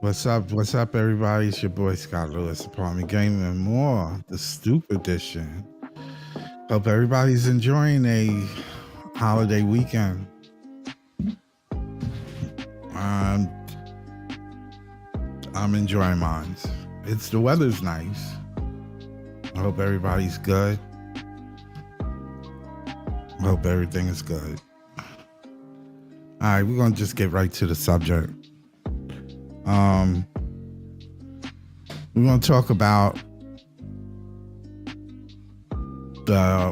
What's up? What's up, everybody? It's your boy Scott Lewis, Apartment Gaming and More, the Stoop Edition. Hope everybody's enjoying a holiday weekend. Um, I'm enjoying mine. The weather's nice. I hope everybody's good. I hope everything is good. All right, we're gonna just get right to the subject. We're gonna talk about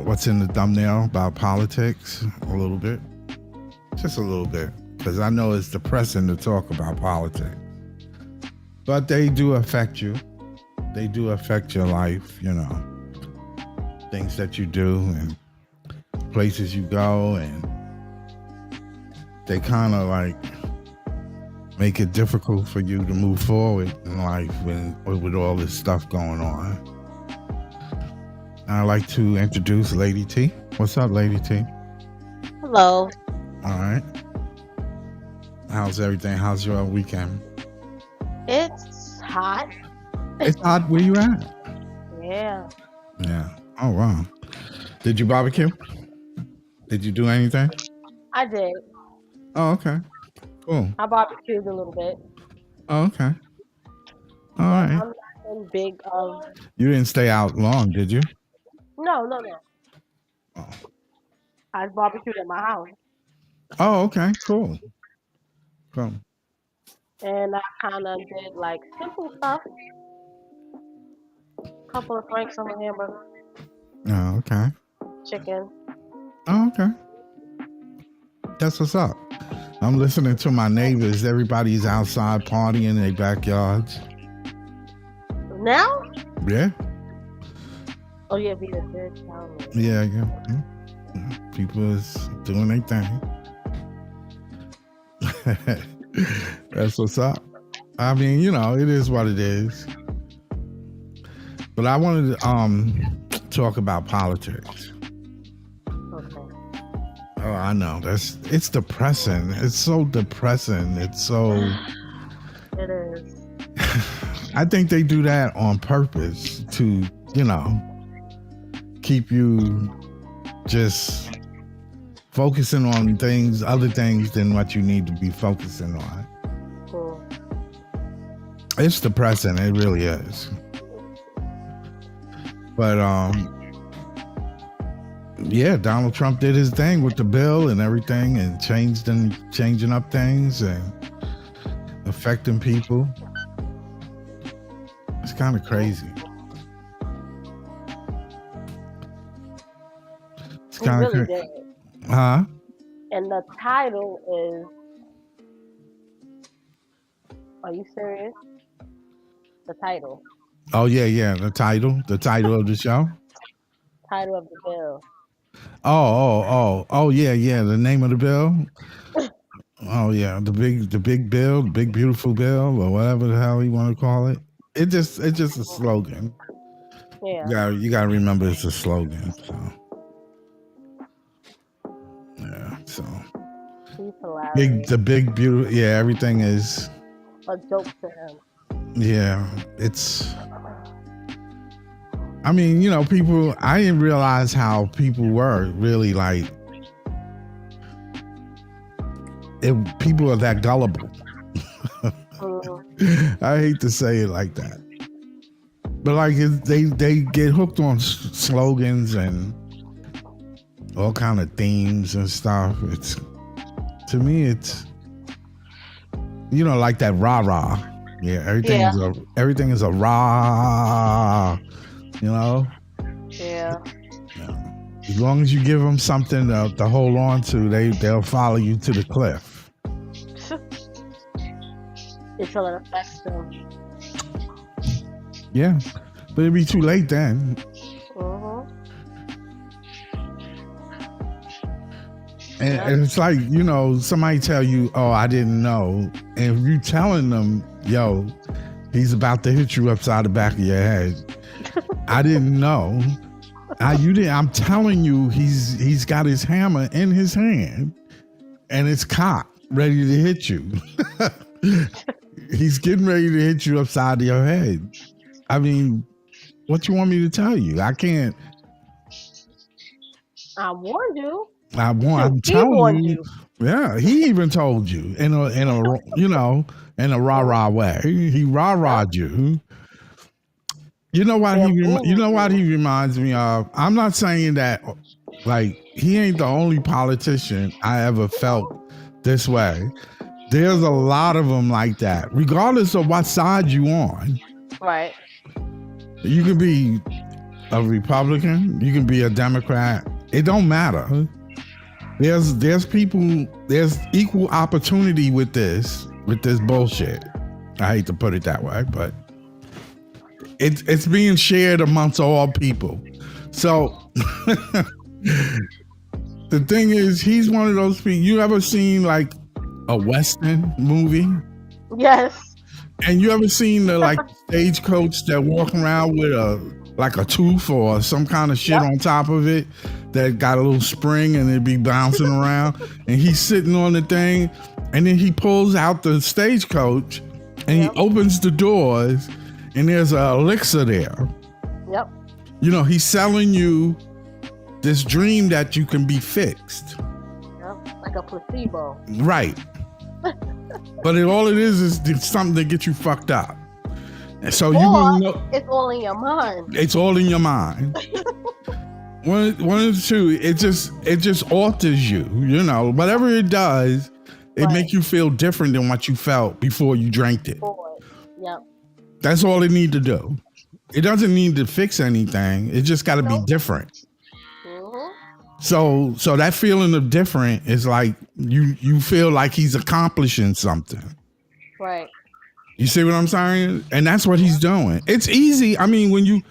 what's in the thumbnail about politics a little bit, just a little bit, because I know it's depressing to talk about politics, but they do affect you. They do affect your life, things that you do and places you go, and they kind of like make it difficult for you to move forward in life with all this stuff going on. I'd like to introduce Lady T. What's up, Lady T? Hello. All right. How's everything? How's your weekend? It's hot. It's hot. Where you at? Yeah. Yeah. Oh, wow. Did you barbecue? Did you do anything? I did. Oh, okay. Cool. I barbecued a little bit. Oh, okay. All right. I'm not in big of. You didn't stay out long, did you? No. Oh. I barbecued at my house. Oh, okay. Cool. Cool. And I kind of did like simple stuff. Couple of franks on the hamburger, Oh, okay. chicken. Oh, okay. That's what's up. I'm listening to my neighbors. Everybody's outside partying in their backyards. Now? Yeah. Oh yeah, be the third town. Yeah. People is doing their thing. That's what's up. I mean, it is what it is. But I wanted to talk about politics. Okay. Oh, I know. It's depressing. It's so depressing. It's so. It is. I think they do that on purpose to, keep you just focusing on other things than what you need to be focusing on. Cool. It's depressing. It really is. But yeah, Donald Trump did his thing with the bill and everything, and changing up things and affecting people. It's kind of crazy. It's He kind of really crazy. did. Huh? And the title is. Are you serious? The title. Oh yeah. The title of the show. Title of the bill. Oh yeah. The name of the bill. Oh yeah, the big bill, the big beautiful bill, or whatever the hell you want to call it. It's just a slogan. Yeah. You gotta remember it's a slogan. So yeah, so He's hilarious. the big beautiful. Yeah, everything is. A joke to him. Yeah, it's. I mean, people. I didn't realize how people were really like. People are that gullible. I hate to say it like that, but like they get hooked on slogans and all kind of themes and stuff. To me, it's like that rah rah. Yeah, everything is a rah. Yeah. Yeah. As long as you give them something to hold on to, they'll follow you to the cliff. Until it affects them. Yeah, but it'd be too late then. And it's like, somebody tell you, oh, I didn't know. And if you telling them, yo, he's about to hit you upside the back of your head. I didn't know. I'm telling you, he's got his hammer in his hand and it's cocked, ready to hit you. He's getting ready to hit you upside your head. I mean, what you want me to tell you? I can't. I warned you. I'm He telling warned you. you. Yeah, he even told you in a rah way. He rah-rahed you. You know what he reminds me of? I'm not saying that like he ain't the only politician I ever felt this way. There's a lot of them like that, regardless of what side you on. Right. You can be a Republican, you can be a Democrat. It don't matter. There's people, there's equal opportunity with this bullshit. I hate to put it that way, but it's being shared amongst all people. So the thing is, he's one of those people. You ever seen like a Western movie? Yes. And you ever seen the like stagecoach that walk around with a tooth or some kind of shit on top of it that got a little spring and it be bouncing around, and he's sitting on the thing, and then he pulls out the stagecoach and he opens the doors and there's an elixir there. Yep. You know, he's selling you this dream that you can be fixed. Yep. Like a placebo. Right. But all it is something to get you fucked up. And so it's all in your mind. It's all in your mind. One of the two, it just alters you, you know. Whatever it does, it makes you feel different than what you felt before you drank it. Yep. That's all it need to do. It doesn't need to fix anything. It just got to be different. So that feeling of different is like you feel like he's accomplishing something. Right. You see what I'm saying? And that's what he's doing. It's easy. I mean, when you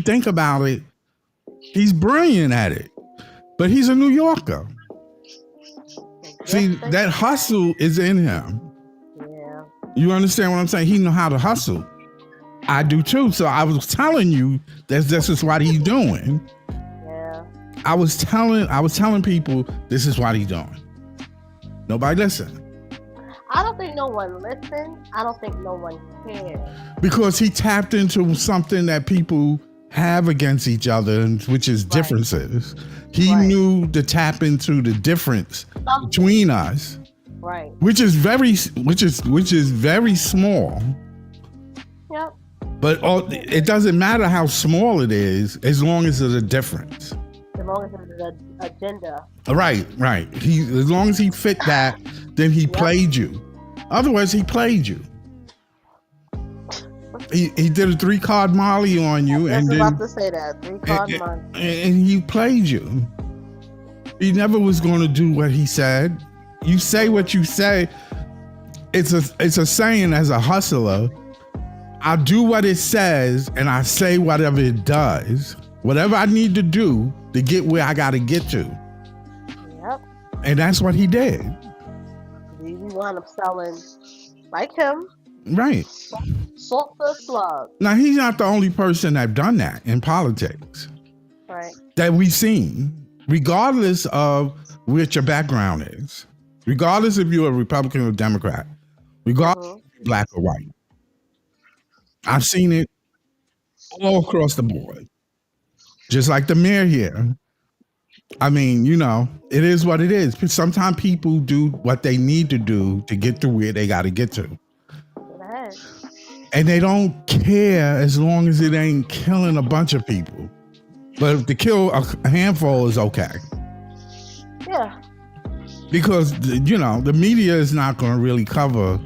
think about it, he's brilliant at it. But he's a New Yorker. See, that hustle is in him. Yeah. You understand what I'm saying? He know how to hustle. I do too. So I was telling you that this is what he's doing. Yeah. I was telling people this is what he's doing. Nobody listen. I don't think no one listened. I don't think no one cared. Because he tapped into something that people have against each other, which is differences. He knew to tap into the difference between us. Right. Which is very small. Yep. But it doesn't matter how small it is, as long as there's a difference. As long as there's an agenda. Right. As long as he fit that, then he played you. Otherwise, he played you. He did a 3-card Molly on you, and then about to say that 3-card Molly, and he played you. He never was going to do what he said. You say what you say. It's a saying as a hustler. I do what it says, and I say whatever it does. Whatever I need to do to get where I got to get to. Yep. And that's what he did. You wound up selling like him. Right. Salt for a slug. Now, he's not the only person that done that in politics. Right. That we've seen, regardless of what your background is, regardless if you're a Republican or Democrat, regardless if you're black or white. I've seen it all across the board. Just like the mayor here. I mean, you know, it is what it is. Sometimes people do what they need to do to get to where they got to get to. And they don't care as long as it ain't killing a bunch of people. But if to kill a handful is okay. Yeah. Because, you know, the media is not going to really cover.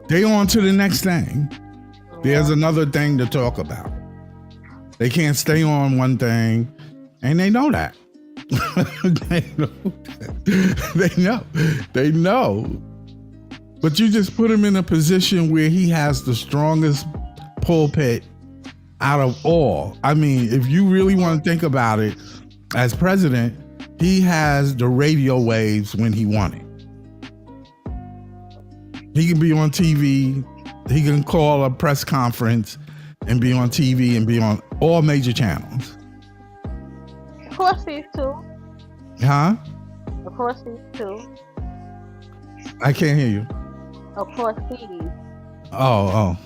They on to the next thing. There's another thing to talk about. They can't stay on one thing, and they know that. They know. But you just put him in a position where he has the strongest pulpit out of all. I mean, if you really want to think about it, as president, he has the radio waves when he wanted. He can be on TV. He can call a press conference and be on TV and be on all major channels. Of course these two. Huh? Of course these two. I can't hear you. Of course these. Oh.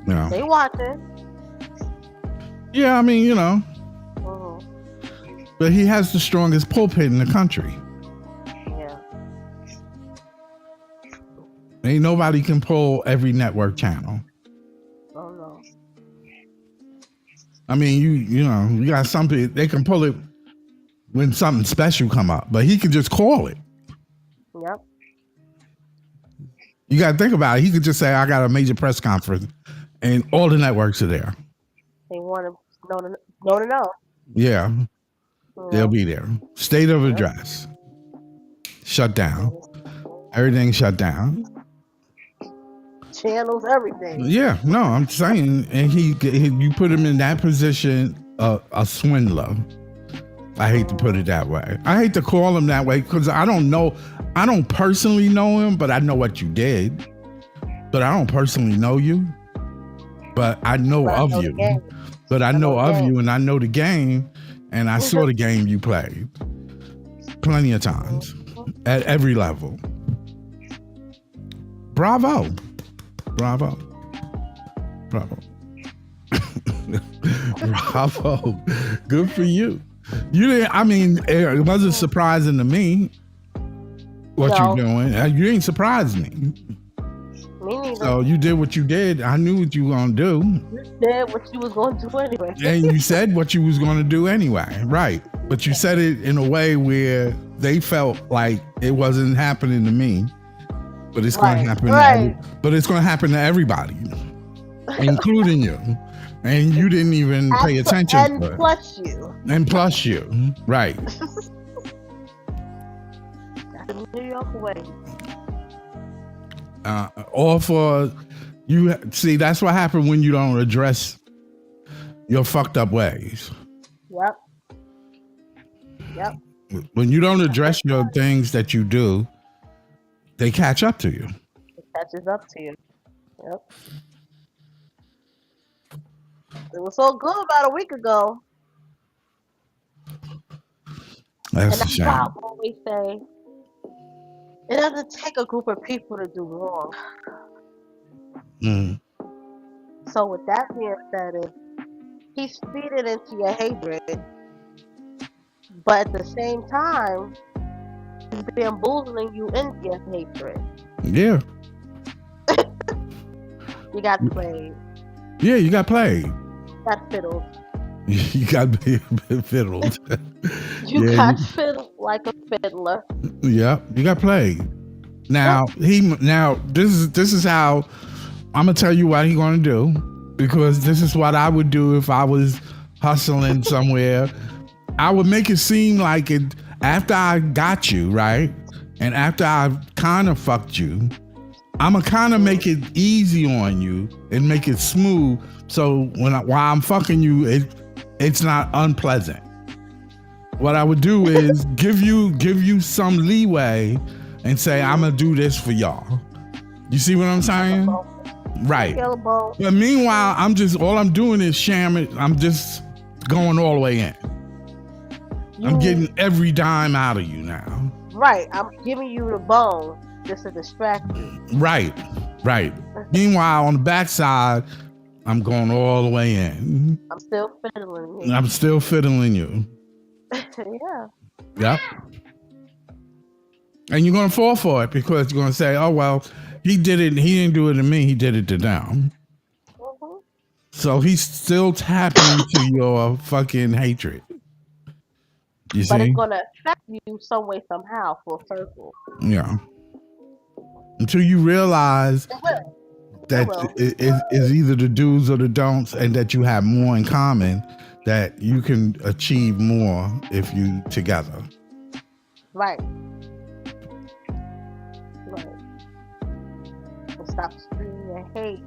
Yeah. They watching. Yeah, I mean, Mhm. but he has the strongest pulpit in the country. Yeah. Ain't nobody can pull every network channel. Oh no. I mean, you got some people, they can pull it when something special come up, but he can just call it. Yep. You got to think about it. He could just say, I got a major press conference, and all the networks are there. They want to know. Yeah, You they'll know? be there. State of Yep. address. Shut down. Everything shut down. Channels, everything. Yeah, no, I'm saying, and you put him in that position, a swindler. I hate to put it that way. I hate to call him that way because I don't personally know him, but I know what you did. But I don't personally know you. But I know of you. But I know of you, and I know the game, and I saw the game you played plenty of times at every level. Bravo. Bravo. Good for you. You didn't, I mean, it wasn't surprising to me what you're doing. You didn't surprise me. Me neither. So you did what you did. I knew what you were going to do. You did what you was going to do anyway. And you said what you was going to do anyway. Right. But you said it in a way where they felt like it wasn't happening to me. But it's going to happen. But it's going to happen to everybody, including you. And you didn't even pay attention. And plus you. And plus you. Right. That's the New York way. Or for you. See, that's what happened when you don't address your fucked up ways. Yep. When you don't address your things that you do, they catch up to you. It catches up to you. Yep. It was so good about a week ago. That's a shame. Why I always say it doesn't take a group of people to do wrong. Mm. So with that being said, he's feeding into your hatred, but at the same time, he's bamboozling you into your hatred. Yeah. You got played. Yeah, you got played. You got fiddled. You got fiddled. You got fiddled like a fiddler. Yeah, you got played. Now this is how I'm gonna tell you what he's gonna do, because this is what I would do if I was hustling somewhere. I would make it seem like it after I got you, right? And after I kind of fucked you, I'm gonna kind of make it easy on you and make it smooth. So while I'm fucking you, it's not unpleasant. What I would do is give you some leeway and say, I'm gonna do this for y'all. You see what I'm saying? Right. But meanwhile, all I'm doing is shamming. I'm just going all the way in. I'm getting every dime out of you now. Right. I'm giving you the bone just to distract you. Right. Meanwhile, on the backside, I'm going all the way in. I'm still fiddling you. Yeah. Yep. And you're going to fall for it because you're going to say, oh, well, he did it. He didn't do it to me. He did it to them. Mm-hmm. So he's still tapping into your fucking hatred. You see? But it's going to affect you some way, somehow, full circle. Yeah. Until you realize that it is either the do's or the don'ts, and that you have more in common, that you can achieve more if you together. Right. And stop spewing your hate,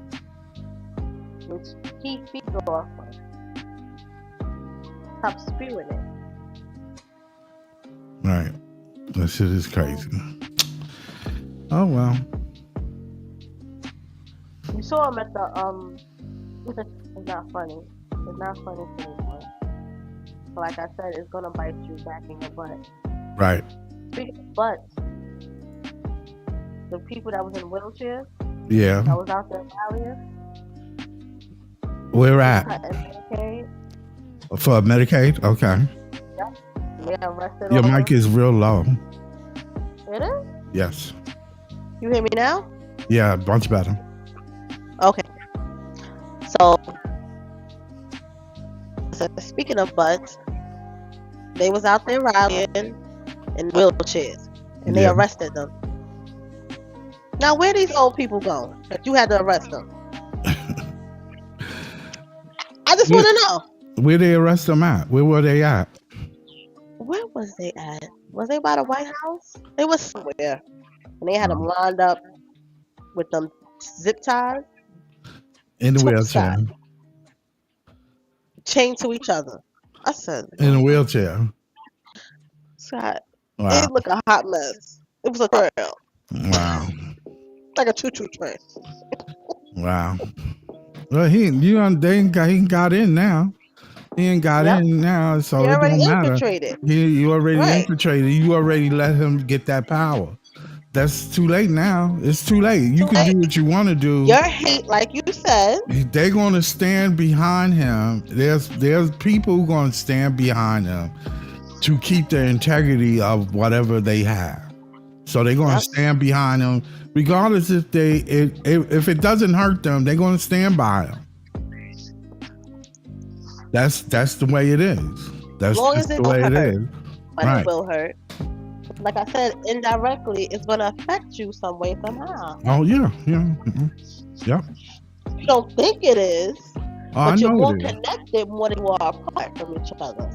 which he feeds off of. Stop spewing it. Right. That shit is crazy. Oh well. You saw him at the it's not funny. It's not funny to anyone. But like I said, it's gonna bite you back in your butt. Right. Speaking of butts, the people that was in wheelchairs Yeah. that was out there rallying, Where at? cutting Medicaid. For Medicaid? Okay. They arrested Your all mic them. is real low. It is? Yes. You hear me now? Yeah, much better. Okay. So speaking of butts, they was out there rallying in wheelchairs, and they Yeah. arrested them. Now, where these old people go that you had to arrest them? I just Yeah. want to know. Where they arrest them at? Where were they at? Where was they at? Was they by the White House? They was somewhere, and they had them lined up with them zip ties, In the Two wheelchair. sides. chained to each other. I said, In a wheelchair. Scott, Wow. it looked a hot mess. It was a trail, Wow. like a choo-choo train. Wow. Well, they ain't got in now. He ain't got Yep. in now, so He it already don't matter. infiltrated. You already Right. infiltrated. You already let him get that power. That's too late now. It's too late. You Too can late. do what you want to do. Your hate, like you said, They're going to stand behind him. There's people who going to stand behind him to keep the integrity of whatever they have. So they're going to Yep. stand behind him, regardless if if it doesn't hurt them. They're going to stand by him. That's the way it is. That's as long just as it the way don't it hurt, is. but Right. it will hurt. Like I said, indirectly, it's going to affect you some way, somehow. Oh yeah. Mhm. Yep. You don't think it is, Oh, I but you're know more it is. connected more than you are apart from each other.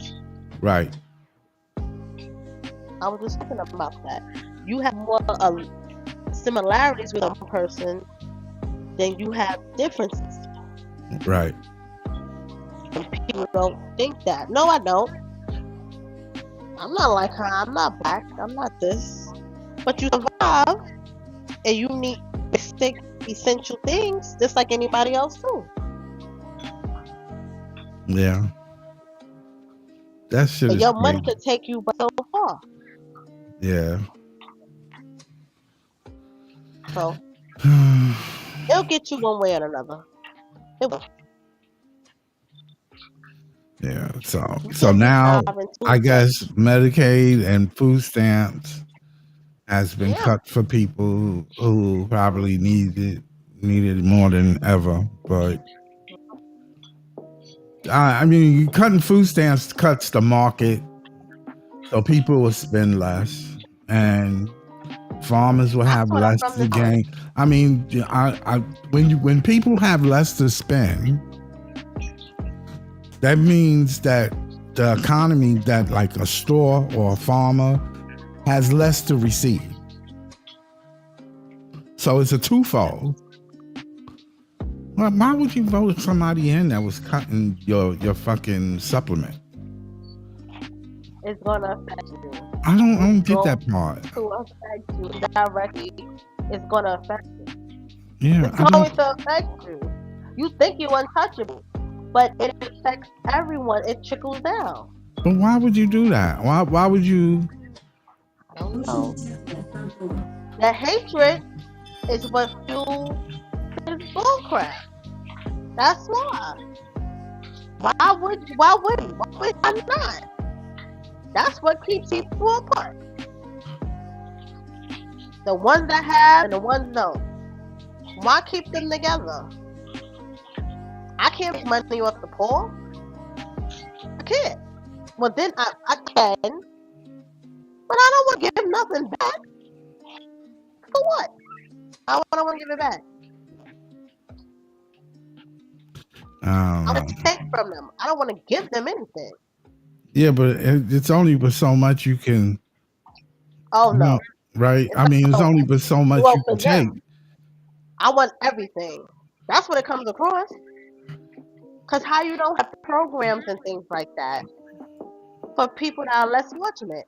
Right. I was just thinking about that. You have more similarities with a person than you have differences. Right. And people don't think that. No, I don't. I'm not like her. I'm not black. I'm not this. But you survive, and you need basic, essential things just like anybody else too. Yeah. That shit And is your money crazy. could take you so far. Yeah. So it'll get you one way or another. It will. Yeah. You So can't be now driving two I guess things. Medicaid and food stamps has been Yeah. cut for people who probably need it more than ever. But I mean, cutting food stamps cuts the market, so people will spend less, and farmers will have That's what I'm less from to the gain. I mean, when people have less to spend, that means that the economy, that like a store or a farmer, has less to receive. So it's a twofold. Well, why would you vote somebody in that was cutting your fucking supplement? It's gonna affect you. I don't get that part. To affect you directly, it's gonna affect you. Yeah, It's I going don't. to affect you. You think you're untouchable, but it affects everyone. It trickles down. But why would you do that? Why would you? I don't know. The hatred is what fuels this bullcrap. That's why. Why would I not? That's what keeps people apart. The ones that have and the ones don't. Why keep them together? I can't make money off the poor. I can't. Well, then I can, but I don't want to give nothing back. For what? I don't want to give it back. I want to take from them. I don't want to give them anything. Yeah, but it's only but so much you can. Oh no. Right? I mean, it's only but so much Well, you for can take. them, I want everything. That's what it comes across. Because how you don't have programs and things like that for people that are less fortunate.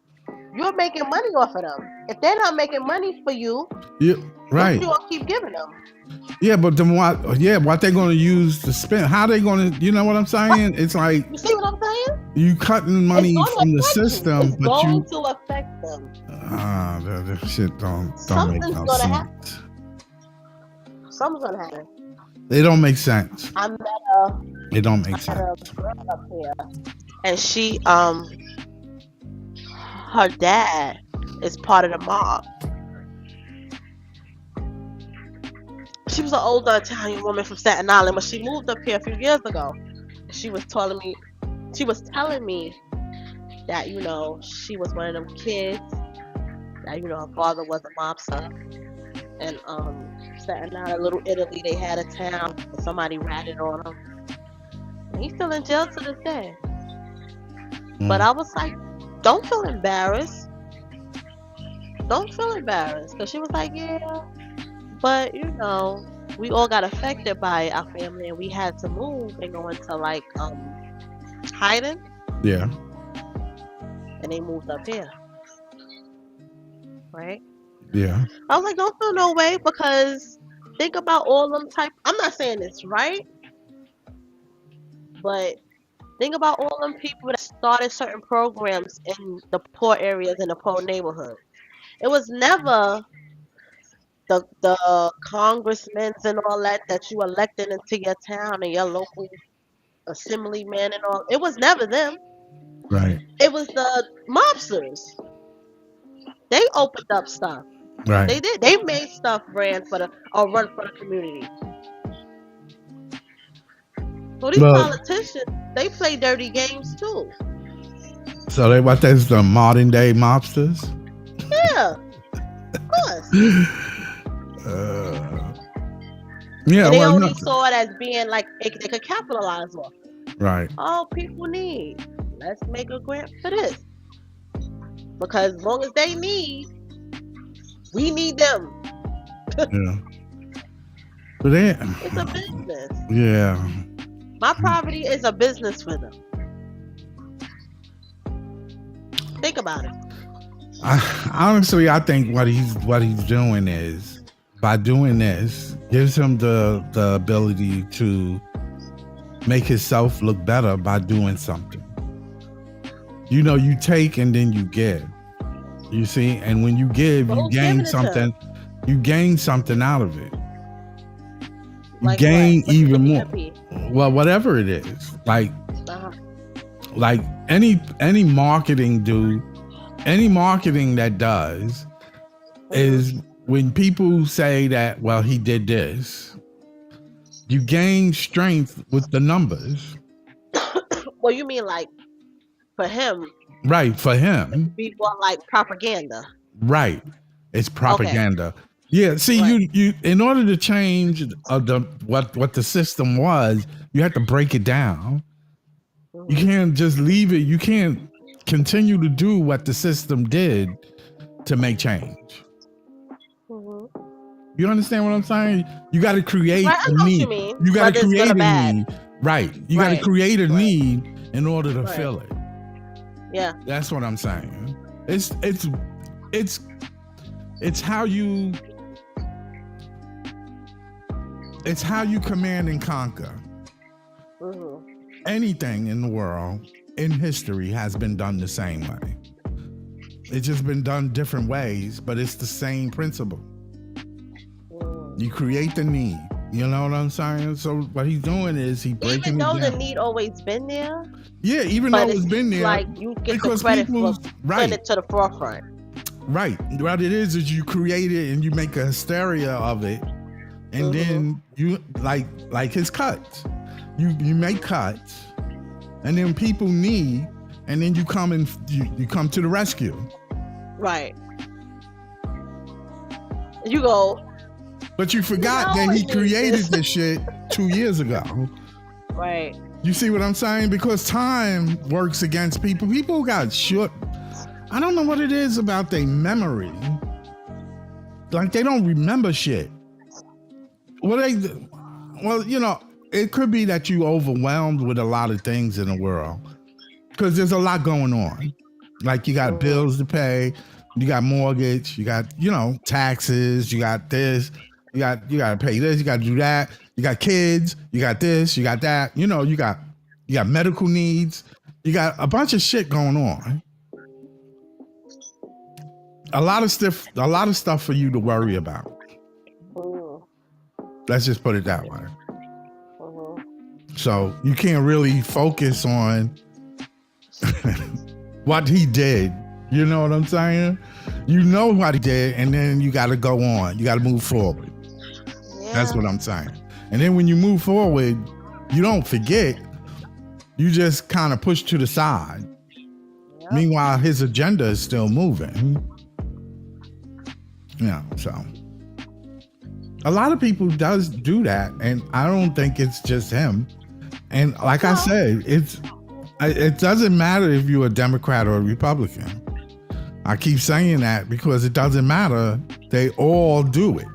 You're making money off of them. If they're not making money for you, Yeah, right. what you gonna keep giving them? Yeah, but then what? Yeah, what they going to use to spend? How they going to? You know what I'm saying? It's like, You see what I'm saying? You cutting It's money going to from the affect you. system, It's but going you to affect them. that shit don't make Something's no going to happen. sense. Something's going to happen. They don't make sense. I met It don't I make had a sense. girl up here, and she her dad is part of the mob. She was an older Italian woman from Staten Island, but she moved up here a few years ago. She was telling me that she was one of them kids that her father was a mobster, and Staten Island, Little Italy, they had a town. Somebody ratted on him. And he's still in jail to this day. But I was like, don't feel embarrassed. Don't feel embarrassed. Because she was like, yeah, but we all got affected by our family, and we had to move and go into like hiding, Yeah. and they moved up here. Right? Yeah. I was like, don't feel no way, because think about all them I'm not saying it's right, but think about all them people that started certain programs in the poor areas, in the poor neighborhoods. It was never the congressmen and all that you elected into your town and your local assemblyman and all. It was never them. Right. It was the mobsters. They opened up stuff. Right. They did. They made stuff run for the community. So these politicians, they play dirty games too. So that's the modern day mobsters? Yeah, of course. Yeah, and they only saw it as being like they could capitalize off it. Right. Oh, people need. Let's make a grant for this. Because as long as they need, we need them. Yeah. But it's a business. Yeah. My poverty is a business for them. Think about it. Honestly, I think what he's doing is, by doing this, gives him the ability to make himself look better by doing something. You take and then you give. You see, and when you give, you gain something. You gain something out of it. You gain even more. Well, whatever it is, like any marketing dude, any marketing that does is when people say that, well, he did this, you gain strength with the numbers. Well, you mean like for him? Right, for him. Be more like propaganda. Right, it's propaganda. Okay. Yeah, see, right. you in order to change what the system was, you have to break it down. Mm-hmm. You can't just leave it. You can't continue to do what the system did to make change. Mm-hmm. You understand what I'm saying? You got to create a need. You got to create a need. Right. You got to create a need in order to fill it. Yeah. That's what I'm saying. It's how you command and conquer. Mm-hmm. Anything in the world, in history, has been done the same way. It's just been done different ways, but it's the same principle. You create the need. You know what I'm saying? So what he's doing is he's breaking it down. Even though the need always been there. Yeah, even though it's been there. Like you get the credit for putting it to the forefront. Right. What it is you create it and you make a hysteria of it, and then you like his cuts. You make cuts, and then people need, and then you come and you come to the rescue. Right. You go. But you forgot that he created this shit 2 years ago. Right. You see what I'm saying? Because time works against people. People got short. I don't know what it is about their memory. Like they don't remember shit. Well, it could be that you overwhelmed with a lot of things in the world. Because there's a lot going on. Like you got bills to pay, you got mortgage, you got, taxes, you got this. You got to pay this. You got to do that. You got kids. You got this. You got that. You got medical needs. You got a bunch of shit going on. A lot of stuff for you to worry about. Mm. Let's just put it that way. Mhm. So you can't really focus on what he did. You know what I'm saying? You know what he did, and then you got to go on. You got to move forward. Yeah. That's what I'm saying. And then when you move forward, you don't forget. You just kind of push to the side. Yep. Meanwhile, his agenda is still moving. Yeah, so a lot of people does do that, and I don't think it's just him. And like I said, it doesn't matter if you're a Democrat or a Republican. I keep saying that because it doesn't matter. They all do it.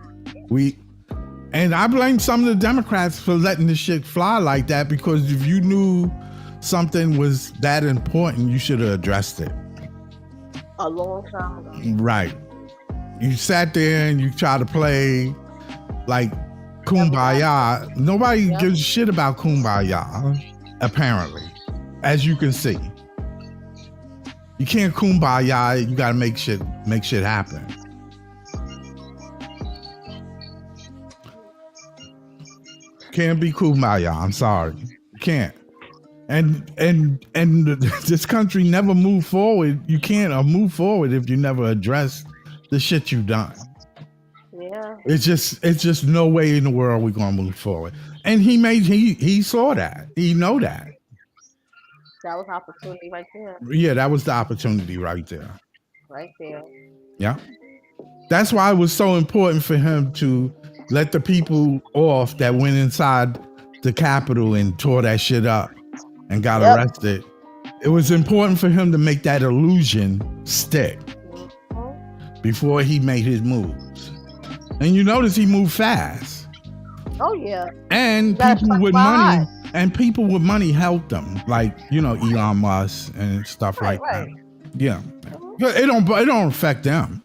And I blame some of the Democrats for letting this shit fly like that, because if you knew something was that important, you should have addressed it. A long time ago. Right. You sat there and you try to play like Kumbaya. Nobody gives a shit about Kumbaya, apparently, as you can see. You can't Kumbaya. You got to make shit happen. Can't be Kumbaya. I'm sorry. You can't. And this country never moved forward. You can't move forward if you never address the shit you've done. Yeah. It's just no way in the world we're gonna move forward. And he saw that. He know that. That was opportunity right there. Yeah, that was the opportunity right there. Right there. Yeah. That's why it was so important for him to let the people off that went inside the Capitol and tore that shit up and got arrested. It was important for him to make that illusion stick before he made his moves. And you notice he moved fast. Oh yeah. And people with money helped them, like, you know, Elon Musk and stuff like that. Yeah. It don't affect them.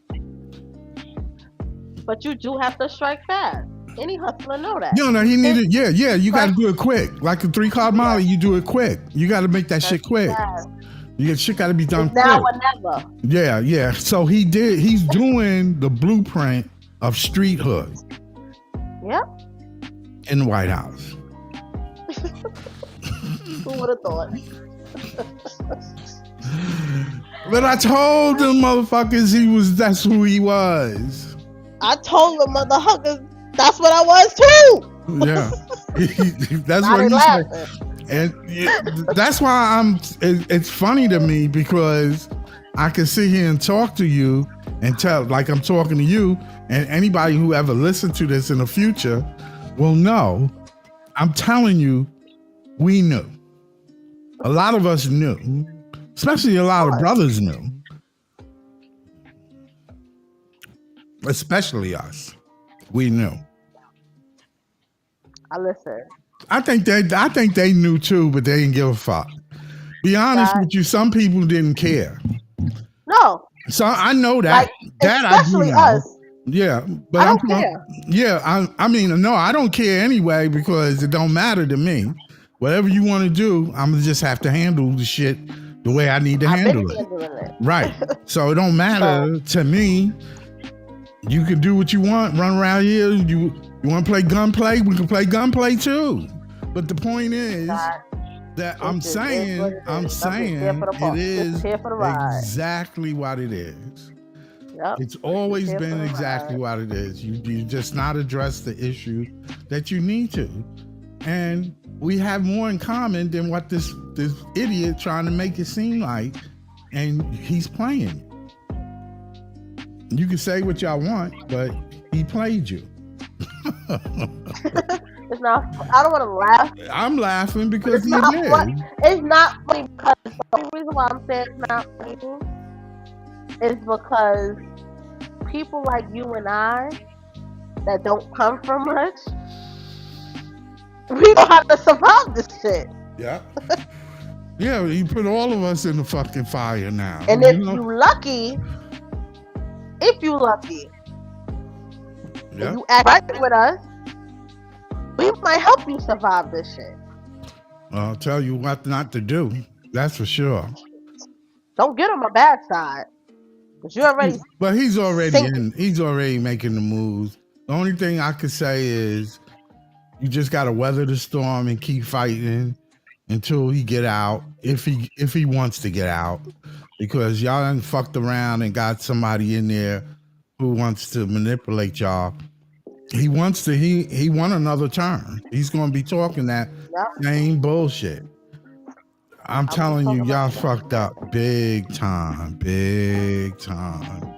But you do have to strike fast. Any hustler know that. No, he needed. Yeah. You got to do it quick. Like a 3-card Molly, you do it quick. You got to make that shit quick. Shit got to be done quick. Now or never. Yeah. So he's doing the blueprint of street hood. Yep. In the White House. Who would have thought? But I told them motherfuckers that's who he was. I told them motherfuckers that's what I was too. Yeah. That's what he said. And that's why it's funny to me, because I can sit here and talk to you and tell, like I'm talking to you, and anybody who ever listened to this in the future will know. I'm telling you, we knew. A lot of us knew, especially a lot of brothers knew. Especially us. We knew. I listen. I think they knew too, but they didn't give a fuck. Be honest with you, some people didn't care. No. So I know that. Like, that especially I do know. us. Yeah, but I don't care. Yeah, I mean, no, I don't care anyway, because it don't matter to me. Whatever you want to do, I'm gonna just have to handle the shit the way I need to handle it. Right. So it don't matter to me. You can do what you want, run around here. You want to play gunplay? We can play gunplay too. But the point is that I'm saying it is exactly what it is. Yep. It's always been exactly what it is. You just not address the issue that you need to. And we have more in common than what this idiot trying to make it seem like. And he's playing. You can say what y'all want, but he played you. It's not. I don't want to laugh. I'm laughing because he did. It's not funny because the only reason why I'm saying it's not funny is because people like you and I that don't come from much, we don't have to survive this shit. Yeah. Yeah, he put all of us in the fucking fire now. And if you lucky, if you act right with us, we might help you survive this shit. I'll tell you what not to do. That's for sure. Don't get on my bad side. Cause you already But he's already sinking. in. He's already making the moves. The only thing I could say is you just gotta weather the storm and keep fighting until he get out. If he wants to get out, because y'all done fucked around and got somebody in there who wants to manipulate y'all. He wants to. He want another term. He's gonna be talking that Yep. same bullshit. I'm I was telling you, talking y'all about that. fucked up big time, big time.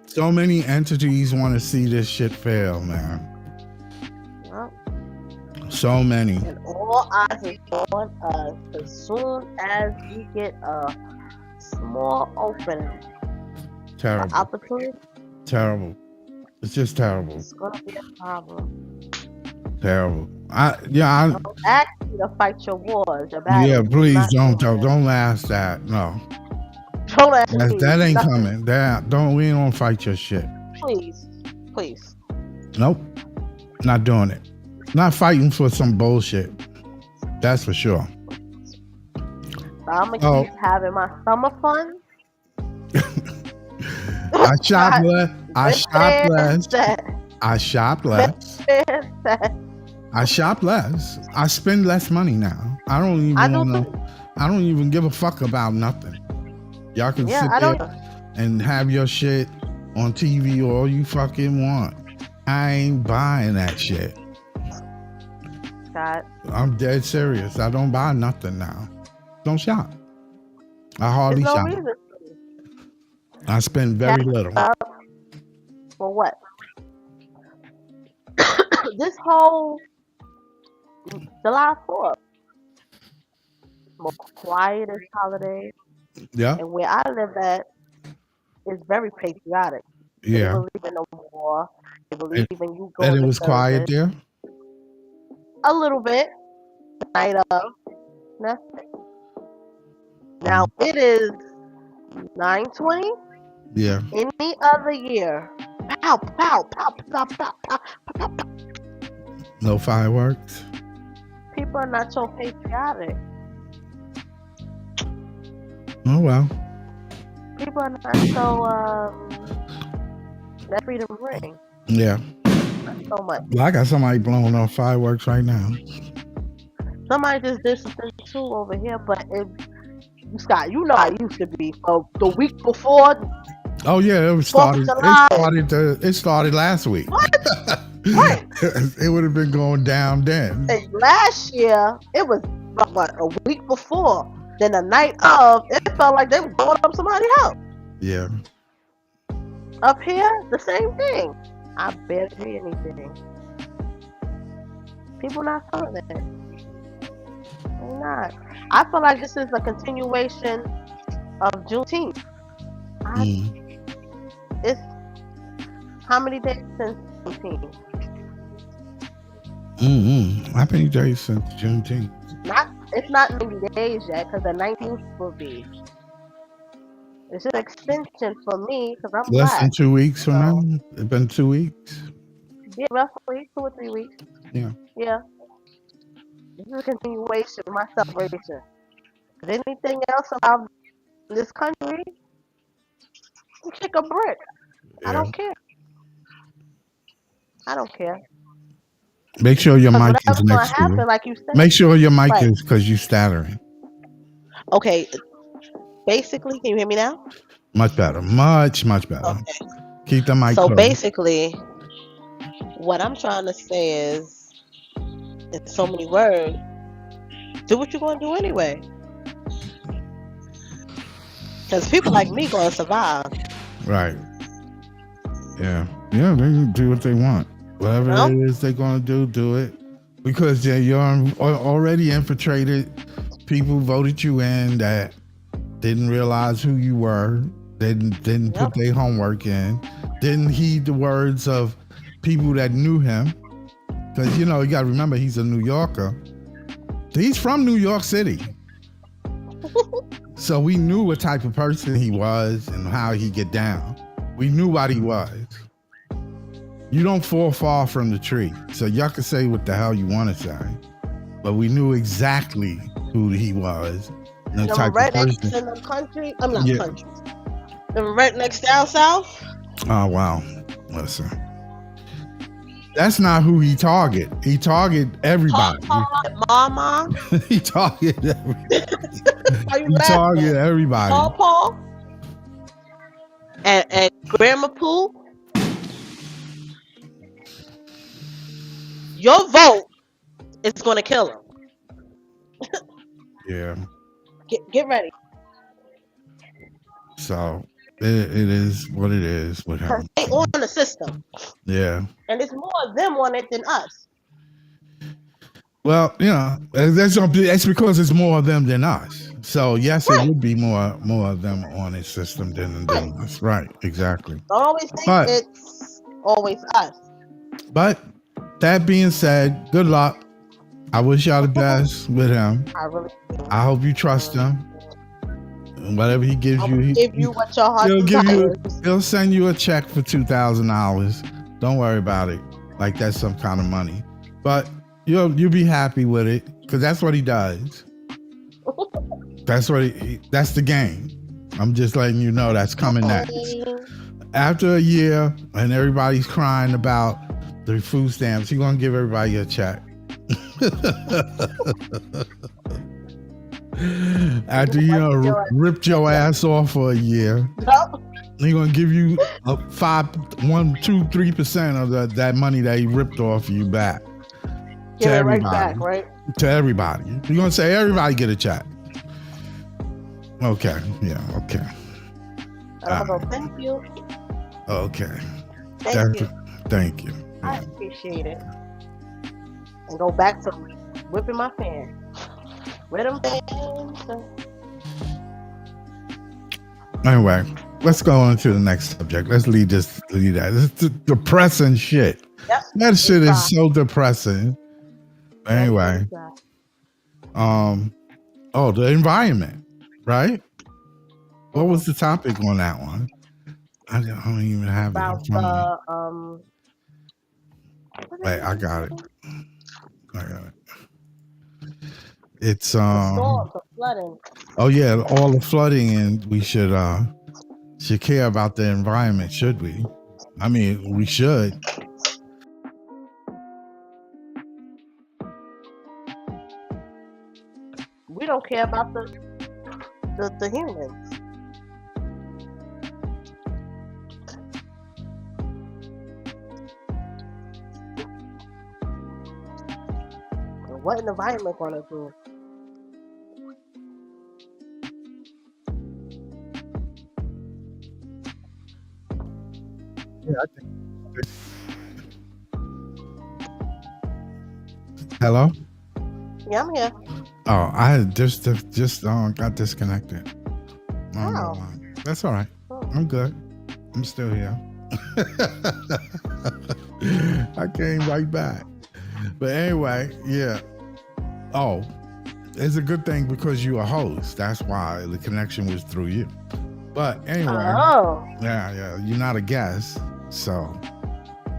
So many entities want to see this shit fail, man. Yep. So many. And all eyes is on us as soon as we get a small opening, Terrible. opportunity. Terrible. It's just terrible. It's gonna be a problem. Terrible. Don't ask me to fight your wars, your battles. Yeah, I'm please not don't doing that. don't ask that. No. Don't ask me. That ain't nothing. coming. We don't fight your shit. Please, please. Nope. Not doing it. Not fighting for some bullshit. That's for sure. I'm gonna keep having my summer fun. I shop less. I shop less. I shop less. I shop less. I spend less money now. I don't even give a fuck about nothing. Y'all can sit there and have your shit on TV all you fucking want. I ain't buying that shit. Scott. I'm dead serious. I don't buy nothing now. Don't shop. I hardly There's no shop. reason. I spend very little. For what? This whole July 4th, most quietest holiday, Yeah. and where I live at is very patriotic. Yeah. They believe in the war. They believe in you going And it to was quiet service. there? A little bit. The night of. Nothing. Now it is 9:20. Yeah. Any other year. Pow, pow, pow, pow, pow, pow, pow, pow. No fireworks? People are not so patriotic. Oh, well. People are not so, that freedom ring. Yeah. Not so much. Well, I got somebody blowing off fireworks right now. Somebody just did something too over here, but Scott, you know I used to be. The week before. Oh yeah, it started. It started last week. What? Right. It would have been going down then. And last year, it was a week before. Then the night of, it felt like they were blowing up somebody's house. Yeah. Up here, the same thing. I barely hear anything. People not feeling it. They're not. I feel like this is a continuation of Juneteenth. It's how many days since Juneteenth? How many days since Juneteenth? It's not 90 days yet, because the 19th will be. It's an extension for me, because I'm less black. than 2 weeks from now. It's been 2 weeks. Yeah, roughly 2 or 3 weeks. Yeah. Yeah. This is a continuation of my celebration. If anything else about this country, kick a brick. Yeah. I don't care. I don't care. Make sure your mic is Whatever's next gonna to you. happen, like you said. Make sure your mic Right. is, because you stuttering. Okay. Basically, can you hear me now? Much better. Much better. Okay. Keep the mic So close. basically, what I'm trying to say is, in so many words, do what you're gonna do anyway. Because people like me gonna survive. Right. Yeah. Yeah, they can do what they want. Whatever it is they're going to do it. Because you're already infiltrated. People voted you in that didn't realize who you were, didn't put their homework in, didn't heed the words of people that knew him. Because, you got to remember, he's a New Yorker. He's from New York City. So we knew what type of person he was and how he get down. We knew what he was. You don't fall far from the tree. So y'all can say what the hell you want to say. But we knew exactly who he was the Them type of rednecks person. in the country. I'm not Yeah. country. Them rednecks down south. Oh wow. Listen. That's not who he target. He target everybody. Mama. He target everybody. Are you He target laughing? everybody. Paw. And Grandma Pooh. Your vote is gonna kill him. Yeah. Get ready. So it is what it is with him. They on the system. Yeah. And it's more of them on it than us. Well, you know, that's because it's more of them than us. So yes, Right. it would be more of them on his system than us. Right, exactly. Don't always think But- it's always us. But that being said, good luck. I wish y'all the best with him. I really do. I hope you trust him. And whatever he gives I'll you, give you what your heart he'll give you. desires. He'll send you a check for $2,000. Don't worry about it. Like that's some kind of money. But you'll be happy with it because that's what he does. That's what that's the game. I'm just letting you know that's coming next. After a year and everybody's crying about the food stamps, he's gonna give everybody a check. After ripped your ass off for a year, he's gonna give you 3% of that money that he ripped off you back. Give it right back, right? To everybody. You're gonna say everybody get a check. Okay. Yeah. Okay. And I'm gonna go, thank you. Okay. Thank you. Thank you. I appreciate it. And go back to whipping my fan. With them fans. Anyway, let's go on to the next subject. Let's leave that. This is depressing shit. Yep. That shit is so depressing. Anyway. The environment, right? What was the topic on that one? I don't even have about it in front of me. Wait, I got it. It's storms, the flooding. Oh yeah, all the flooding, and we should care about the environment, should we? I mean, we should. We don't care about the humans. What an environment gonna do? Yeah, I think. Hello? Yeah, I'm here. Oh, I had just got disconnected. I don't know Oh. why. That's all right. Oh. I'm good. I'm still here. I came right back. But anyway, yeah. Oh, it's a good thing because you're a host. That's why the connection was through you. But anyway, Oh. yeah, you're not a guest, so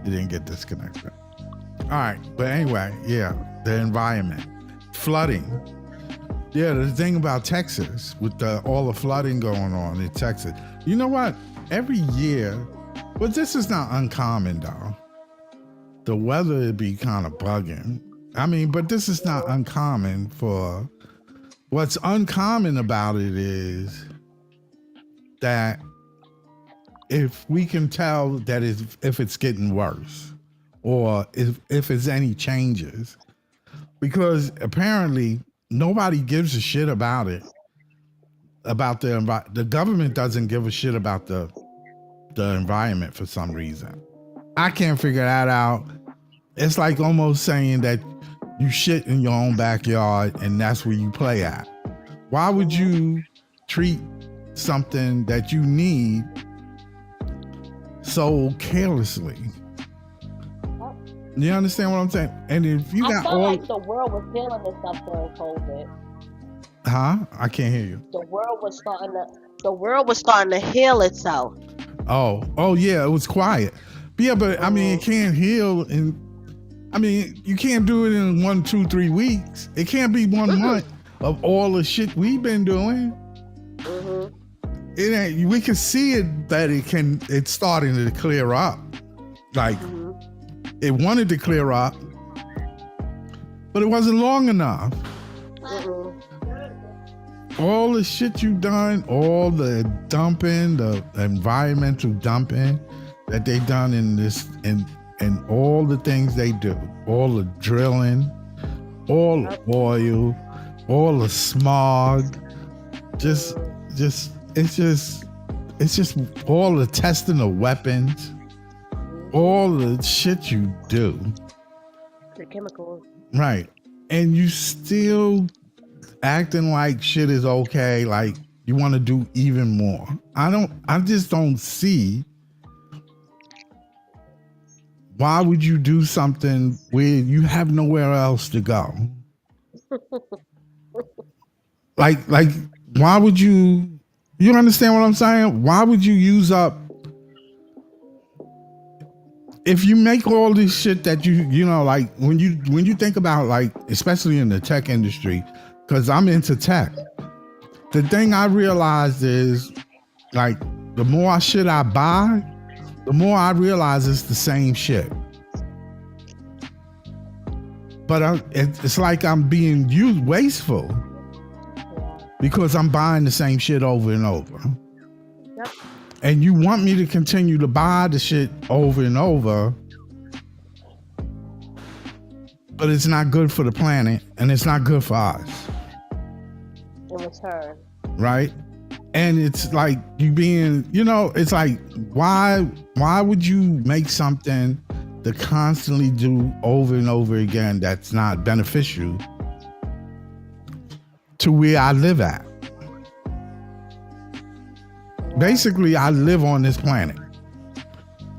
you didn't get disconnected. All right, but anyway, yeah, the environment, flooding. Yeah, the thing about Texas with all the flooding going on in Texas. You know what? Every year, but this is not uncommon though. The weather would be kind of bugging. I mean, but this is not uncommon for. What's uncommon about it is that if we can tell that if it's getting worse or if it's any changes, because apparently nobody gives a shit about it, about the government doesn't give a shit about the environment for some reason. I can't figure that out. It's like almost saying that you shit in your own backyard and that's where you play at. Why would you treat something that you need so carelessly? You understand what I'm saying? And if you got felt like the world was healing itself during COVID. Huh? I can't hear you. The world was starting to heal itself. Oh yeah, it was quiet. Yeah, but I mean, it can't heal you can't do it in 1, 2, 3 weeks. It can't be 1 month. of all the shit we've been doing. Mhm. It ain't, we can see it that it's starting to clear up. Like Mhm. it wanted to clear up, but it wasn't long enough. Mhm. All the shit you done, all the dumping, the environmental dumping that they done in this, and all the things they do, all the drilling, all the oil, all the smog, just it's just all the testing of weapons, all the shit you do, The chemicals. right? And you still acting like shit is okay, like you want to do even more. I just don't see why would you do something where you have nowhere else to go. like why would you understand what I'm saying? Why would you use up, if you make all this shit that you know, like when you think about, like, especially in the tech industry, because I'm into tech, the thing I realized is, like, the more shit I buy, the more I realize it's the same shit. But it's like I'm being wasteful because I'm buying the same shit over and over. Yep. And you want me to continue to buy the shit over and over, but it's not good for the planet and it's not good for us. In return. Right? And it's like you being, it's like, why would you make something to constantly do over and over again that's not beneficial to where I live at? Basically, I live on this planet.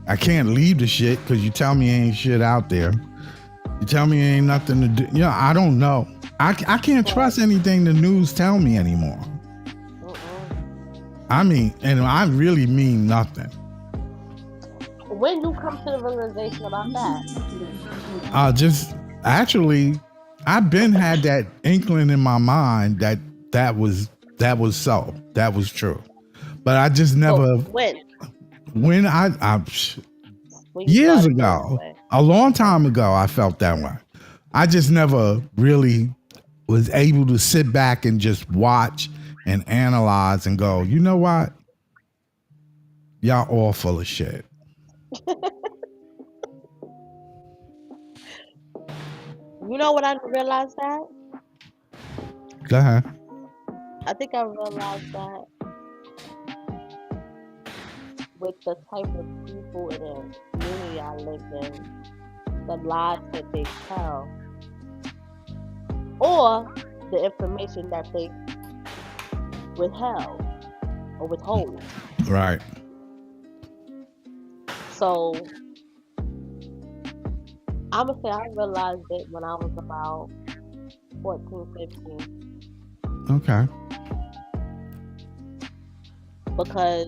I can't leave the shit because you tell me ain't shit out there. You tell me ain't nothing to do. I don't know. I can't trust anything the news tell me anymore. I mean, and I really mean nothing. When you come to the realization about that? Actually, I've been had that inkling in my mind that was so. That was true. But I just never. When I years ago, a long time ago, I felt that way. I just never really was able to sit back and just watch and analyze and go, you know what? Y'all all full of shit. You know what I realized that? Go ahead. I think I realized that with the type of people in the community I live in, the lies that they tell, or the information that they withheld or withhold. Right. So I'm gonna say I realized it when I was about 14, 15. Okay. Because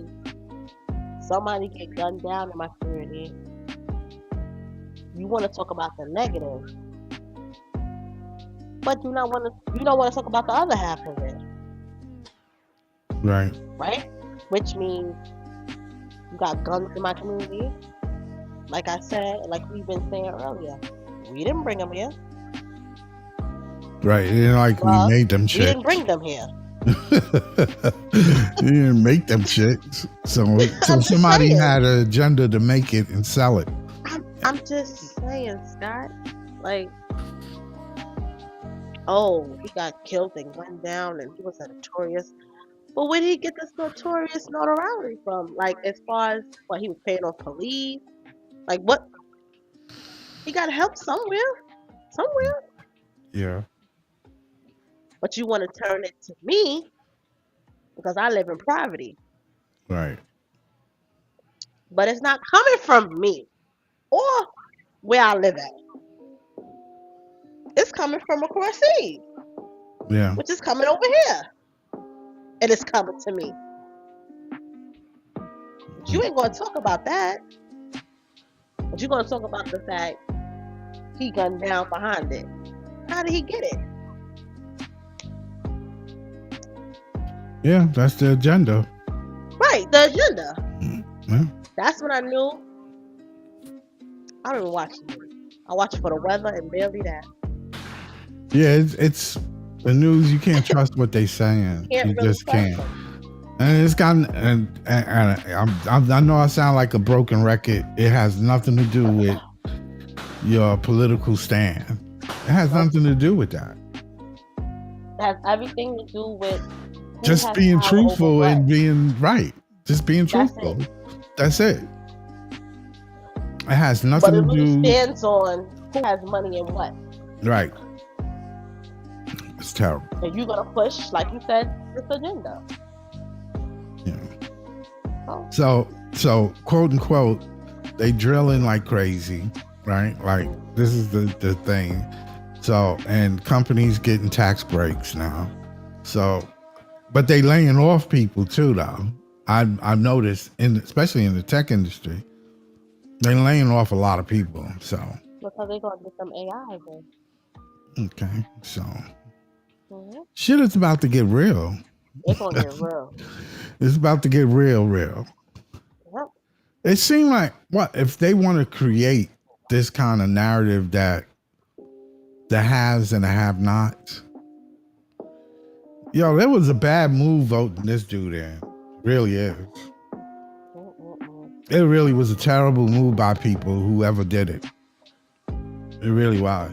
somebody get gunned down in my community, you want to talk about the negative, but you don't want to talk about the other half of it. Right. Right? Which means you got guns in my community. Like I said, like we've been saying earlier, we didn't bring them here. Right. It ain't like we made them shit. We didn't bring them here. You didn't make them shit. So somebody had an agenda to make it and sell it. I'm just saying, Scott. Like, oh, he got killed and gunned down and he was a notorious. But where did he get this notorious notoriety from? Like, as far as what he was paying off police? Like, what? He got help somewhere. Somewhere. Yeah. But you want to turn it to me because I live in poverty. Right. But it's not coming from me or where I live at. It's coming from across seas. Yeah. Which is coming over here. And it's coming to me. But you ain't going to talk about that. But you're going to talk about the fact he gunned down behind it. How did he get it? Yeah, that's the agenda. Right, the agenda. Yeah, That's when I knew. I don't even watch it. I watch it for the weather and barely that. yeah, it's the news. You can't trust what they saying. Can't You really just trust can't. them. And it's gotten, and I know I sound like a broken record. It has nothing to do with your political stand. It has nothing to do with that. It has everything to do with who Just has being power over truthful what. and being right. Just being That's truthful. it. That's it. It has But nothing it to really do. stands on who has money and what. Right. It's terrible. And you're gonna push, like you said, this agenda. Yeah. Oh. So quote unquote, they drilling like crazy, right? Like this is the thing. So and companies getting tax breaks now. So, but they laying off people too, though. I've noticed, especially in the tech industry, they're laying off a lot of people. So Because they're gonna get some AI then. okay, so Mm-hmm. shit is about to get real. It's gonna get real. It's about to get real. Yep. It seemed like what if they want to create this kind of narrative that the haves and the have-nots. Yo, that was a bad move voting this dude in. Really is. It really was a terrible move by people, whoever did it. It really was.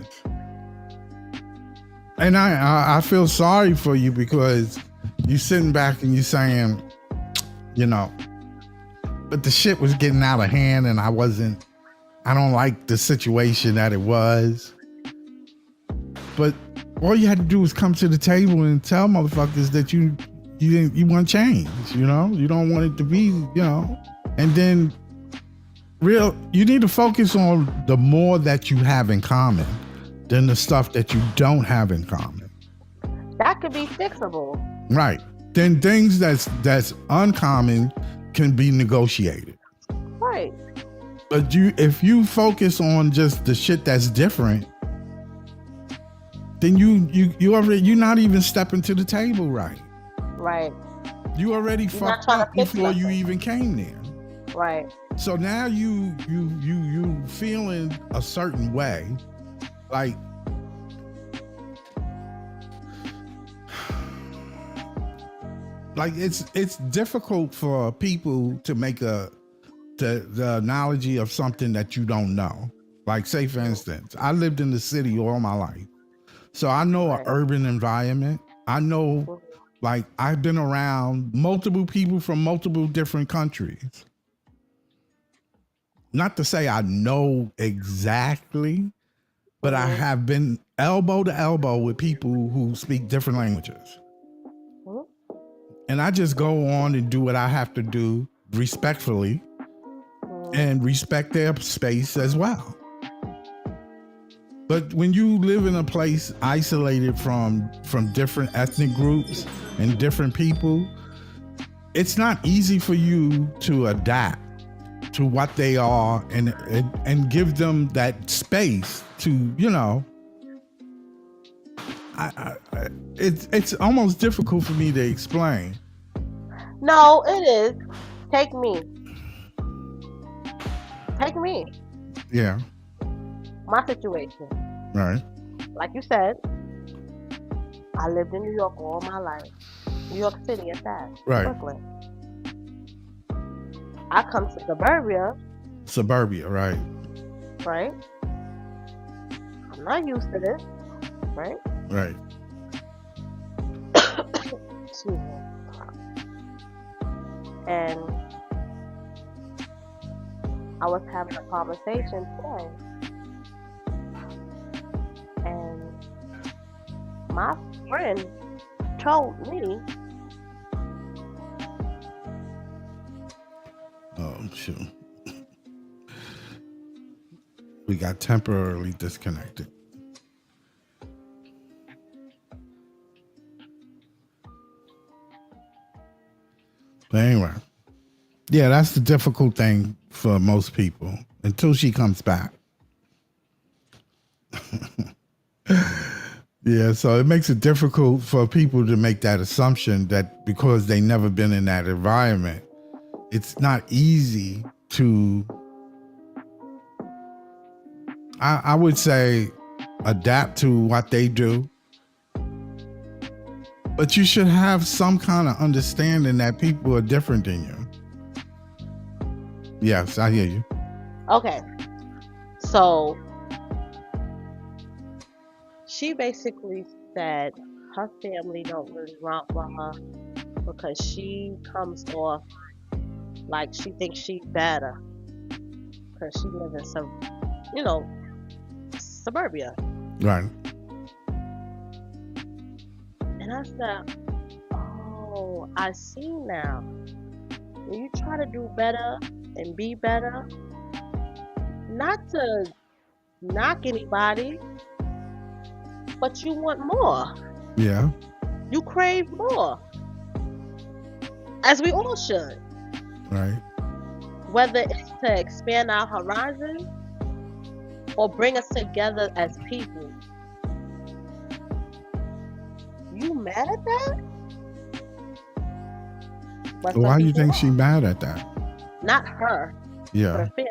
And I feel sorry for you because you sitting back and you saying, you know, but the shit was getting out of hand and I don't like the situation that it was. But all you had to do was come to the table and tell motherfuckers that you want change, you know? You don't want it to be, you know? And then you need to focus on the more that you have in common than the stuff that you don't have in common. That could be fixable. Right. Then things that's uncommon can be negotiated. Right. But if you focus on just the shit that's different, then you're not even stepping to the table right. Right. You already fucked up before you even came there. Right. So now you feeling a certain way, like it's difficult for people to make the analogy of something that you don't know. Like say for instance, I lived in the city all my life. So I know an urban environment. I know, like, I've been around multiple people from multiple different countries. Not to say I know exactly, but I have been elbow to elbow with people who speak different languages. And I just go on and do what I have to do respectfully and respect their space as well. But when you live in a place isolated from different ethnic groups and different people, it's not easy for you to adapt to what they are and give them that space to, you know. It's almost difficult for me to explain. No, it is. Take me. Yeah. My situation. Right. Like you said, I lived in New York all my life. New York City at that. Right. Brooklyn. I come to suburbia. Right. Right. I'm not used to this. Right. Right. Excuse me. And I was having a conversation today. And my friend told me, oh, shoot. We got temporarily disconnected. But anyway, yeah, that's the difficult thing for most people until she comes back. Yeah, so it makes it difficult for people to make that assumption that because they never been in that environment, it's not easy to, I would say, adapt to what they do. But you should have some kind of understanding that people are different than you. Yes, I hear you. Okay, so she basically said her family don't really rock with her because she comes off like she thinks she's better because she lives in some, you know, suburbia. Right. And I said, oh, I see now. When you try to do better and be better, not to knock anybody, but you want more. Yeah. You crave more. As we all should. Right. Whether it's to expand our horizon or bring us together as people. You mad at that? But Why some do you people think are. she mad at that? Not her, but Yeah. her family.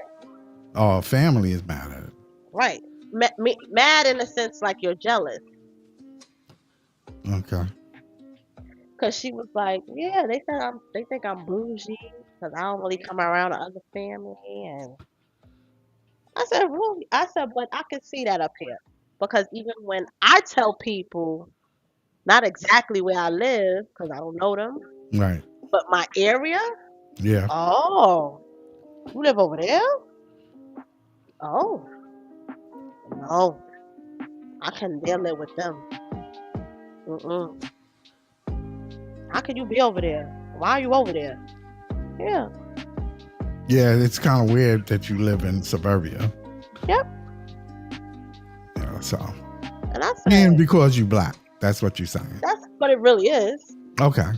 Oh, family is mad at it. Right. Mad in the sense like you're jealous. Okay. Cause she was like, yeah, they think I'm bougie because I don't really come around to other family. And I said, really? I said, but I can see that up here because even when I tell people not exactly where I live because I don't know them, Right. but my area. Yeah. Oh, you live over there? Oh, no, I couldn't dare live with them. Mm-mm. How can you be over there? Why are you over there? Yeah. Yeah, it's kind of weird that you live in suburbia. Yep. Yeah, so. And I said, And because you black. That's what you're saying. that's what it really is. Okay.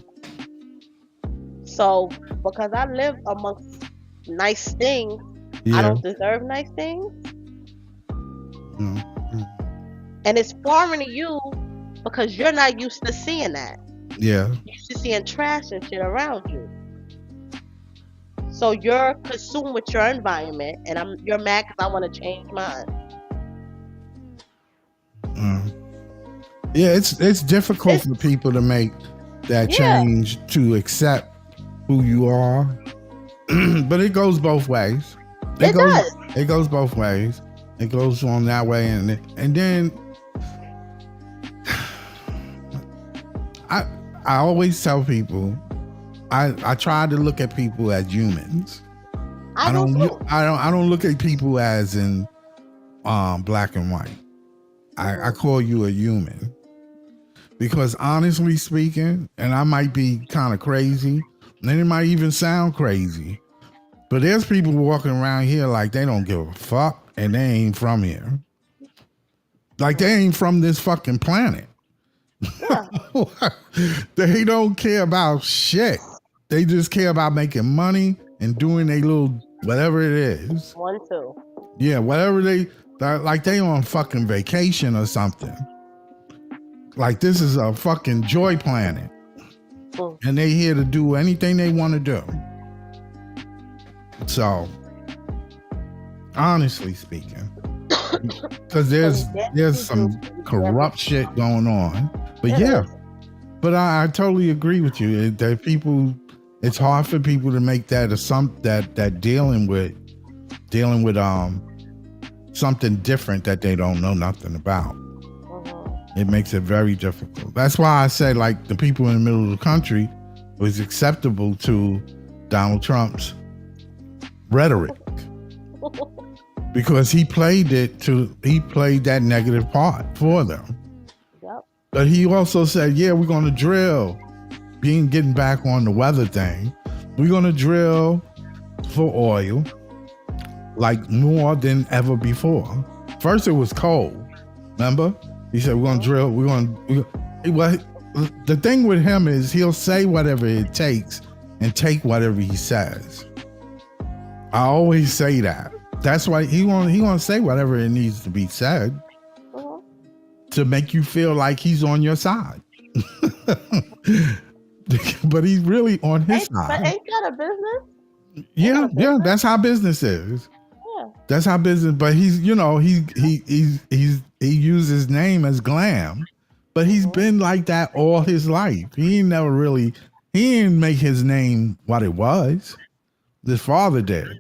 So, because I live amongst nice things, I Yeah. don't deserve nice things. Mm-hmm. And it's foreign to you because you're not used to seeing that. Yeah. You're used to seeing trash and shit around you. So you're consumed with your environment, and you're mad because I want to change mine. Yeah, it's difficult for people to make that Yeah. change to accept who you are. But it goes both ways. It does. It goes both ways. It goes on that way, and then I always tell people I try to look at people as humans. I don't know. I don't look at people as in black and white. I call you a human. Because honestly speaking, and I might be kind of crazy, and it might even sound crazy, but there's people walking around here like they don't give a fuck and they ain't from here. Like they ain't from this fucking planet. Yeah. They don't care about shit. They just care about making money and doing their little whatever it is. 1, 2. Yeah, whatever like they on fucking vacation or something. Like this is a fucking joy planet. And they here to do anything they want to do. So, honestly speaking, because there's some corrupt shit going on. But yeah, but I totally agree with you that people, it's hard for people to make that that dealing with something different that they don't know nothing about. It makes it very difficult. That's why I said like the people in the middle of the country was acceptable to Donald Trump's rhetoric because he played that negative part for them. Yep. But he also said, yeah, we're going to drill, getting back on the weather thing. We're going to drill for oil like more than ever before. First it was coal, remember? He said, we're going to drill, well, the thing with him is he'll say whatever it takes and take whatever he says. I always say that. That's why he gonna say whatever it needs to be said. to make you feel like he's on your side. But he's really on his But side. ain't that a business? Yeah, that's how business is. Yeah. That's how business. But he's, you know, he uses his name as Glam, but he's been like that all his life. He didn't make his name what it was. His father did.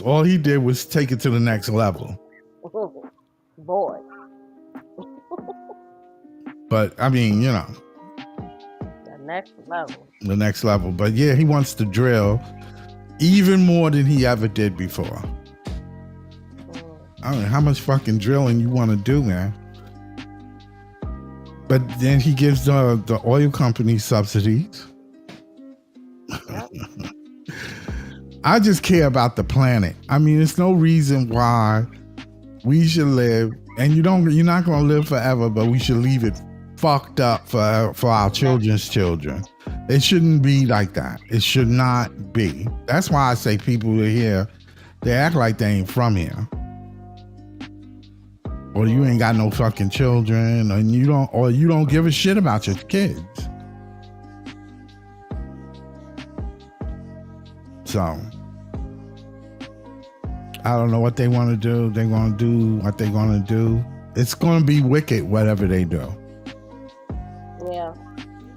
All he did was take it to the next level. Boy. But I mean, you know, the next level. But yeah, he wants to drill even more than he ever did before. I don't know how much fucking drilling you want to do, man. But then he gives the oil company subsidies. I just care about the planet. I mean, there's no reason why we should live, and you're not going to live forever, but we should leave it fucked up for our children's children. It shouldn't be like that. It should not be. That's why I say people are here, they act like they ain't from here. Or you ain't got no fucking children, and you don't give a shit about your kids. So I don't know what they want to do. They're going to do what they're going to do. It's going to be wicked, whatever they do. Yeah.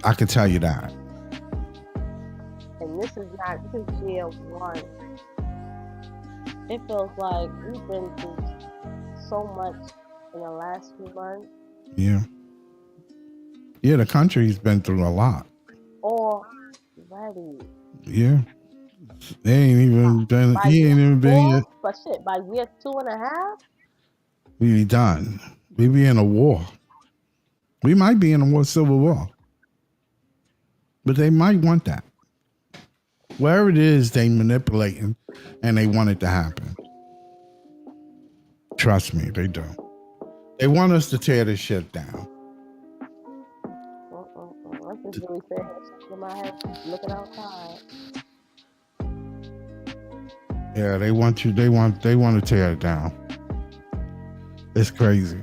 I can tell you that. And this is year one. It feels like we've been through so much in the last few months. Yeah. Yeah, the country's been through a lot. Already. Yeah. They ain't even been. He ain't even been yet. But shit, by year 2.5, we be done. We be in a war. We might be in a civil war. But they might want that. Wherever it is, they manipulating, and they want it to happen. Trust me, they do. They want us to tear this shit down. I just really said in my head, looking outside. Yeah, they want to tear it down. It's crazy.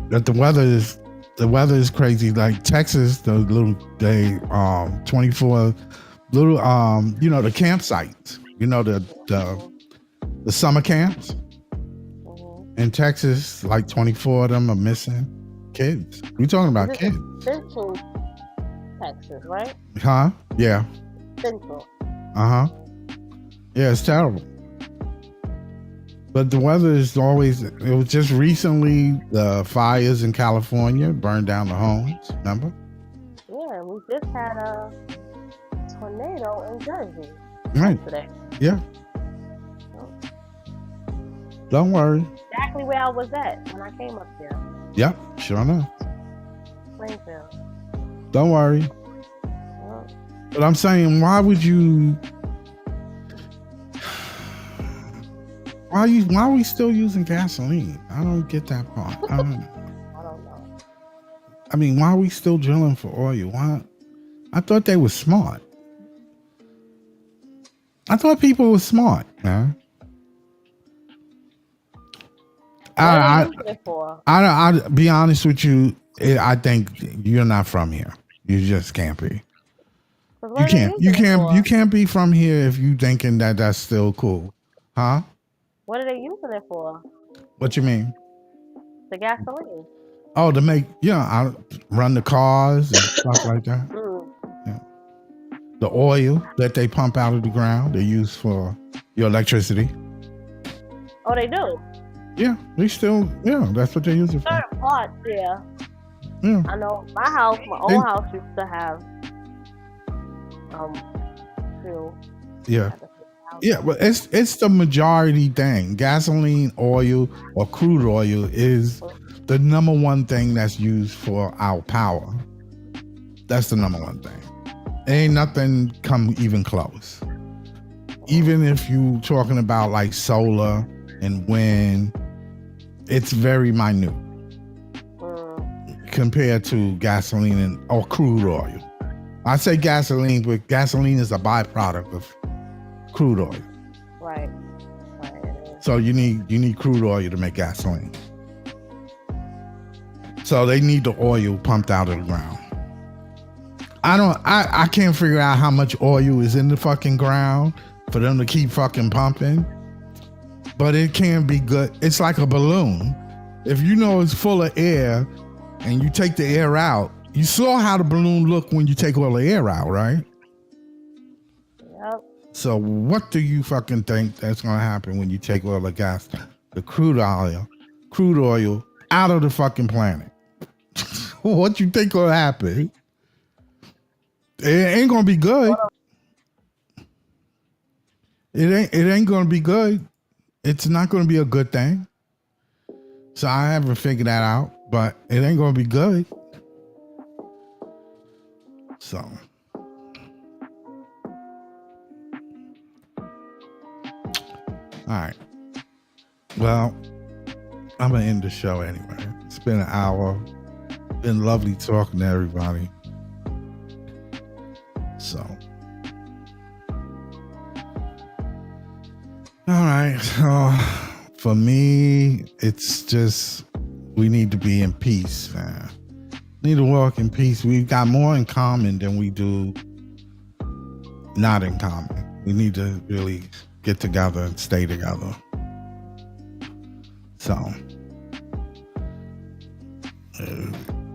That the weather is crazy. Like Texas, the 24 little the campsites. You know, the summer camps. In Texas, like 24 of them are missing kids. We talking about kids. Central Texas, right? Huh? Yeah. Central. Uh-huh. Yeah, it's terrible. But the weather is always, it was just recently, the fires in California burned down the homes, remember? Yeah, we just had a tornado in Jersey. Right. Today. Yeah. Don't worry. Exactly where I was at when I came up there. Yep, sure enough. Plainfield. Don't worry. But I'm saying, why would you... Why are we still using gasoline? I don't get that part. I don't know. I mean, why are we still drilling for oil? Why? I thought they were smart. I thought people were smart, man. I'll be honest with you. I think you're not from here. You just can't be. You can't be from here if you thinking that that's still cool, huh? What are they using it for? What you mean? The gasoline. Oh, to make I run the cars and stuff like that. Yeah. The oil that they pump out of the ground, they use for your electricity. Oh, they do. Yeah, they still. Yeah, that's what they use it for. Certain parts, yeah. Yeah. I know my old house used to have fuel. Yeah. Yeah, but it's the majority thing. Gasoline, oil, or crude oil is the number one thing that's used for our power. That's the number one thing. Ain't nothing come even close. Even if you talking about like solar and wind, it's very minute compared to gasoline or crude oil. I say gasoline, but gasoline is a byproduct of crude oil. Right. So you need crude oil to make gasoline. So they need the oil pumped out of the ground. I can't figure out how much oil is in the fucking ground for them to keep fucking pumping. But it can be good. It's like a balloon. If you know it's full of air and you take the air out, you saw how the balloon looked when you take all the air out, right? Yep. So what do you fucking think that's gonna happen when you take all the gas, the crude oil out of the fucking planet? What you think will happen? It ain't gonna be good. It ain't gonna be good. It's not gonna be a good thing. So I haven't figured that out, but it ain't gonna be good. So all right. Well, I'm gonna end the show anyway. It's been an hour. Been lovely talking to everybody. So, all right. So, for me, it's just we need to be in peace, man. Need to walk in peace. We've got more in common than we do not in common. We need to really get together and stay together. So,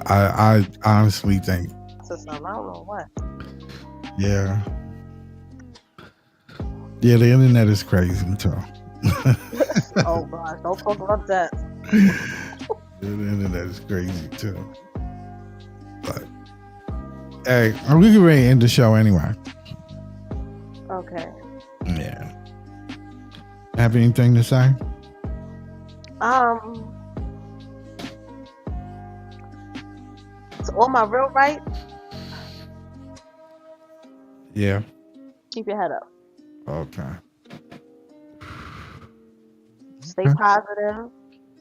I honestly think. I don't know what. Yeah. Yeah, the internet is crazy too. Oh gosh, don't talk about that. The internet is crazy too. But hey, we can ready to end the show anyway. Okay. Yeah. Have anything to say? So all my real right, Yeah. keep your head up. Okay. Stay positive,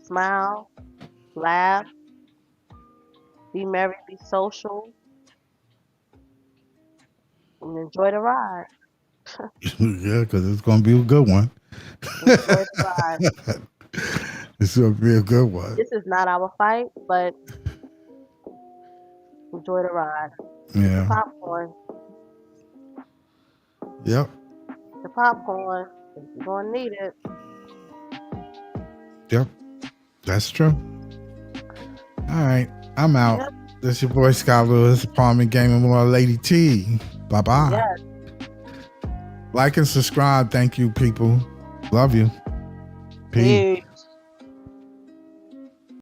smile, laugh, be merry, be social, and enjoy the ride. Yeah, because it's gonna be a good one. Enjoy the ride. It's gonna be a good one. This is not our fight, but enjoy the ride. Yeah. Popcorn. Yep. The popcorn. You're gonna need it. Yep. That's true. All right. I'm out. Yep. This your boy Scott Lewis, Apartment Gaming with Lady T. Bye bye. Yes. Like and subscribe. Thank you, people. Love you. Peace. Peace.